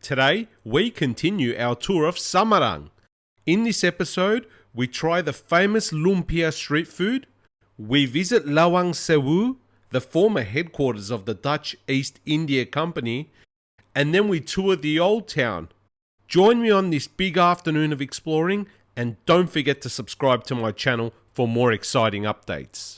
Today, we continue our tour of Semarang. In this episode, we try the famous Lumpia street food, we visit Lawang Sewu, the former headquarters of the Dutch East India Company, and then we tour the old town. Join me on this big afternoon of exploring, and don't forget to subscribe to my channel for more exciting updates.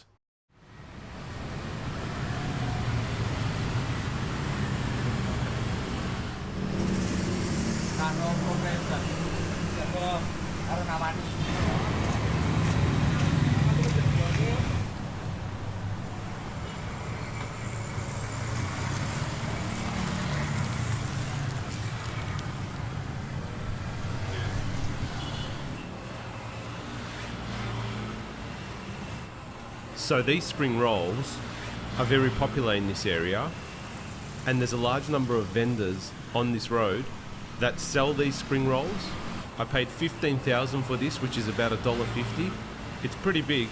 So these spring rolls are very popular in this area, and there's a large number of vendors on this road that sell these spring rolls. I paid $15,000 for this, which is about $1.50. It's pretty big.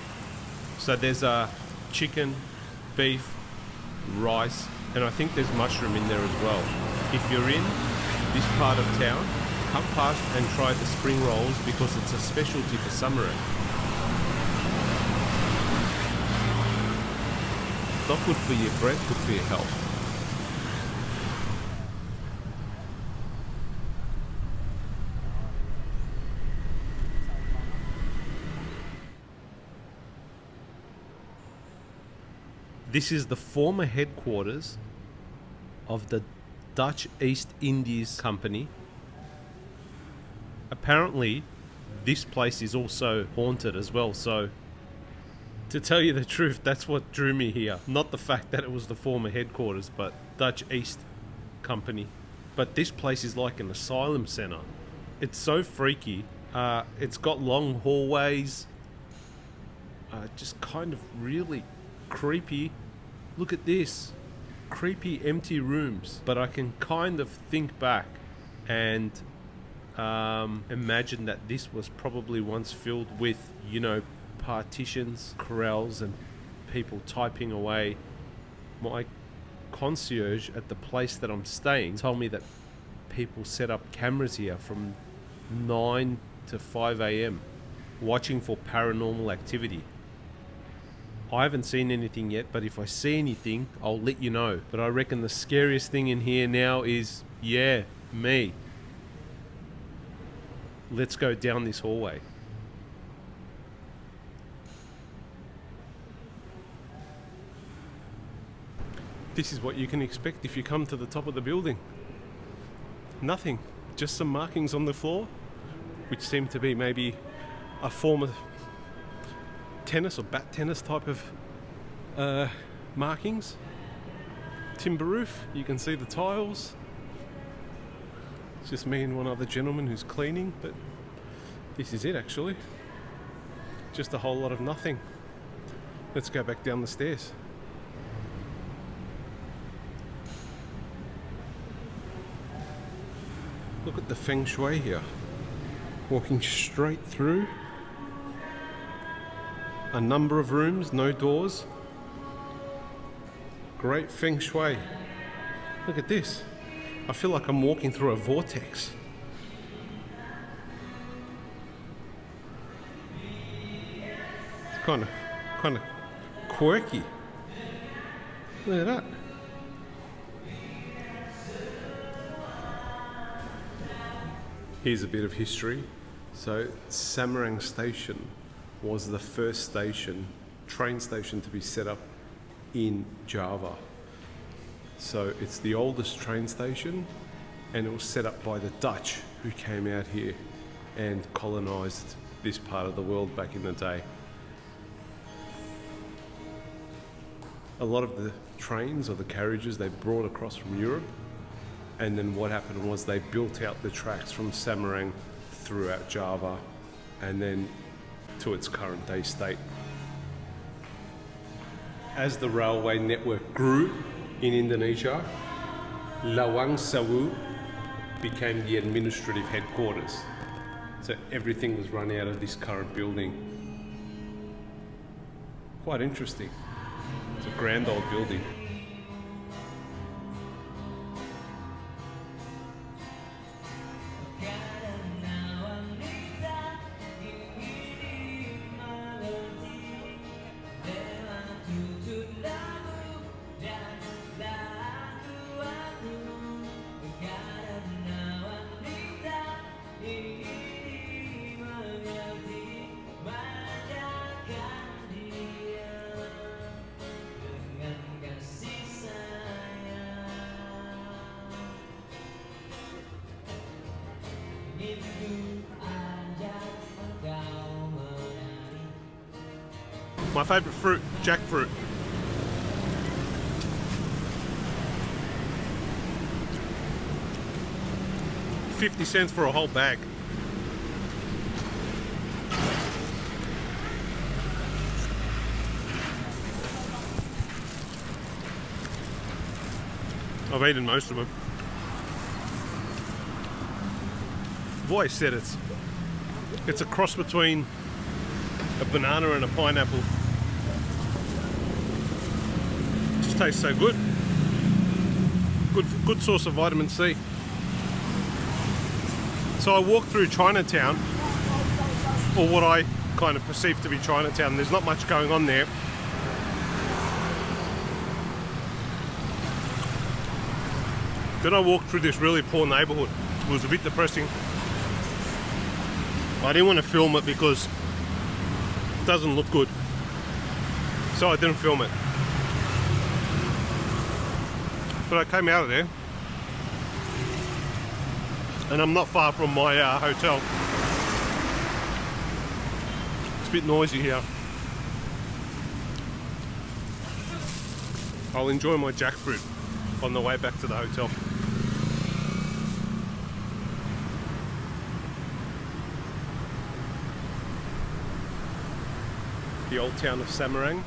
So there's chicken, beef, rice, and I think there's mushroom in there as well. If you're in this part of town, come past and try the spring rolls because it's a specialty for Semarang. Not good for your breath, good for your health. This is the former headquarters of the Dutch East Indies Company. Apparently, this place is also haunted as well, so to tell you the truth, that's what drew me here. Not the fact that it was the former headquarters, but Dutch East Company. But this place is like an asylum center. It's so freaky. It's got long hallways. Just kind of really creepy. Look at this. Creepy empty rooms. But I can kind of think back and imagine that this was probably once filled with, partitions, corrals, and people typing away. My concierge at the place that I'm staying told me that people set up cameras here from 9 to 5 a.m. watching for paranormal activity. I haven't seen anything yet, but if I see anything, I'll let you know. But I reckon the scariest thing in here now is, me. Let's go down this hallway. This is what you can expect if you come to the top of the building. Nothing, just some markings on the floor, which seem to be maybe a former tennis or bat tennis type of markings. Timber roof, you can see the tiles. It's just me and one other gentleman who's cleaning, but this is it actually. Just a whole lot of nothing. Let's go back down the stairs. Look at the feng shui here. Walking straight through. A number of rooms, no doors. Great feng shui. Look at this. I feel like I'm walking through a vortex. It's kind of quirky. Look at that. Here's a bit of history. So Semarang Station was the first train station to be set up in Java. So it's the oldest train station, and it was set up by the Dutch who came out here and colonized this part of the world back in the day. A lot of the trains or the carriages they brought across from Europe, and then what happened was they built out the tracks from Semarang throughout Java and then to its current day state. As the railway network grew in Indonesia, Lawang Sewu became the administrative headquarters. So everything was run out of this current building. Quite interesting. It's a grand old building. My favourite fruit, jackfruit. $0.50 for a whole bag. I've eaten most of them. I've always said it's a cross between a banana and a pineapple. It just tastes so good. Good source of vitamin C. So I walked through Chinatown, or what I kind of perceive to be Chinatown. There's not much going on there. Then I walked through this really poor neighbourhood. It was a bit depressing. I didn't want to film it because it doesn't look good. So I didn't film it. But I came out of there. And I'm not far from my hotel. It's a bit noisy here. I'll enjoy my jackfruit on the way back to the hotel. The old town of Semarang.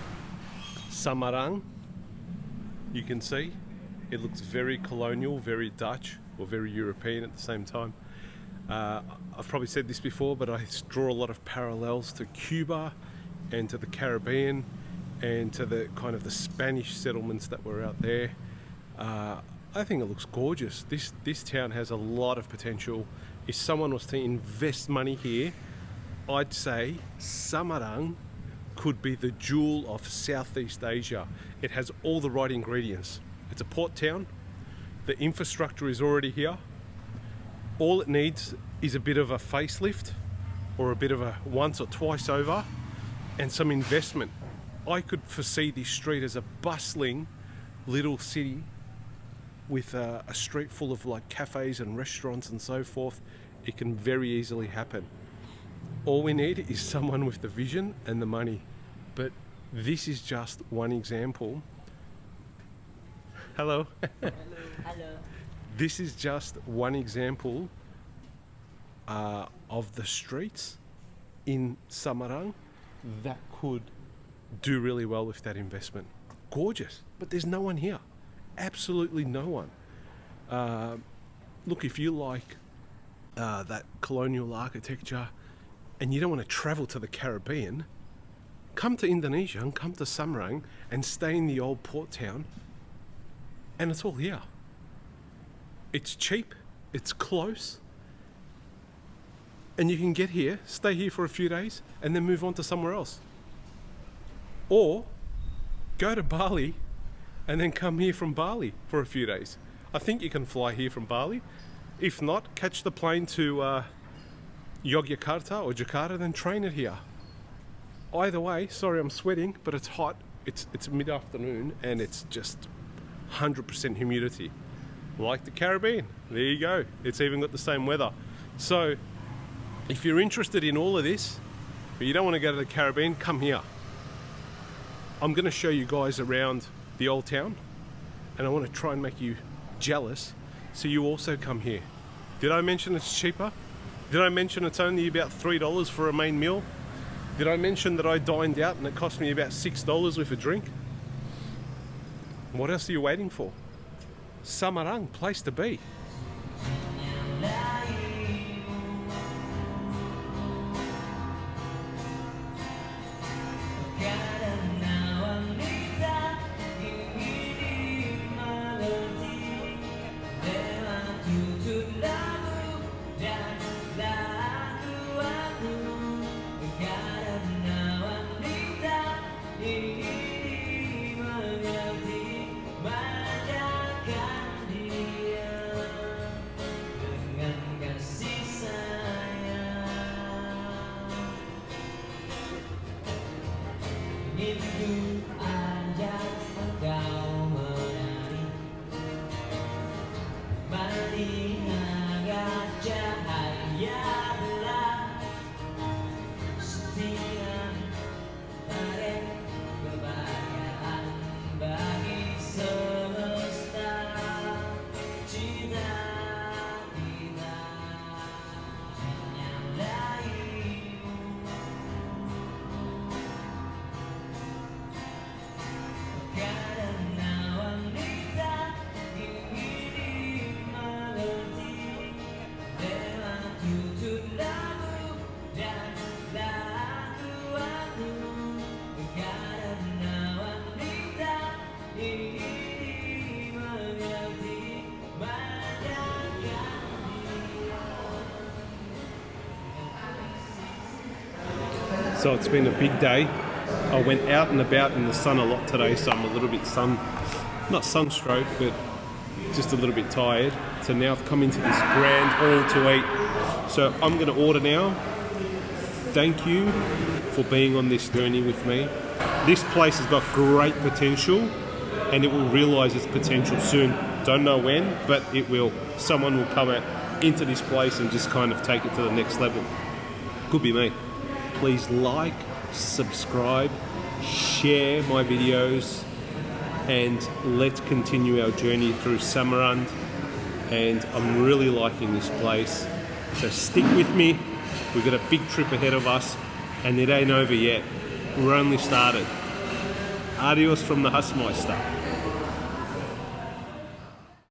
You can see it looks very colonial, very Dutch, or very European at the same time. I've probably said this before, but I draw a lot of parallels to Cuba and to the Caribbean and to the kind of the Spanish settlements that were out there. I think it looks gorgeous. This town has a lot of potential. If someone was to invest money here, I'd say Semarang could be the jewel of Southeast Asia. It has all the right ingredients. It's a port town. The infrastructure is already here. All it needs is a bit of a facelift or a bit of a once or twice over and some investment. I could foresee this street as a bustling little city with a street full of like cafes and restaurants and so forth. It can very easily happen. All we need is someone with the vision and the money. But this is just one example. Hello. Hello. This is just one example of the streets in Semarang that could do really well with that investment. Gorgeous, but there's no one here. Absolutely no one. Look, if you like that colonial architecture and you don't want to travel to the Caribbean, come to Indonesia and come to Semarang and stay in the old port town, and it's all here. It's cheap, it's close, and you can get here, stay here for a few days, and then move on to somewhere else. Or go to Bali and then come here from Bali for a few days. I think you can fly here from Bali. If not, catch the plane to Yogyakarta or Jakarta, then train it here. Either way, sorry I'm sweating, but it's hot. It's mid-afternoon and it's just 100% humidity. Like the Caribbean. There you go. It's even got the same weather. So if you're interested in all of this, but you don't want to go to the Caribbean, come here. I'm going to show you guys around the old town, and I want to try and make you jealous so you also come here. Did I mention it's cheaper? Did I mention it's only about $3 for a main meal? Did I mention that I dined out and it cost me about $6 with a drink? What else are you waiting for? Semarang, place to be. So it's been a big day. I went out and about in the sun a lot today, so I'm a little bit not sunstroke, but just a little bit tired. So now I've come into this grand hall to eat. So I'm going to order now. Thank you for being on this journey with me. This place has got great potential, and it will realise its potential soon. Don't know when, but it will. Someone will come out into this place and just kind of take it to the next level. Could be me. Please like, subscribe, share my videos, and let's continue our journey through Semarang. And I'm really liking this place, so stick with me. We've got a big trip ahead of us, and it ain't over yet. We're only started. Adios from the Husmeister.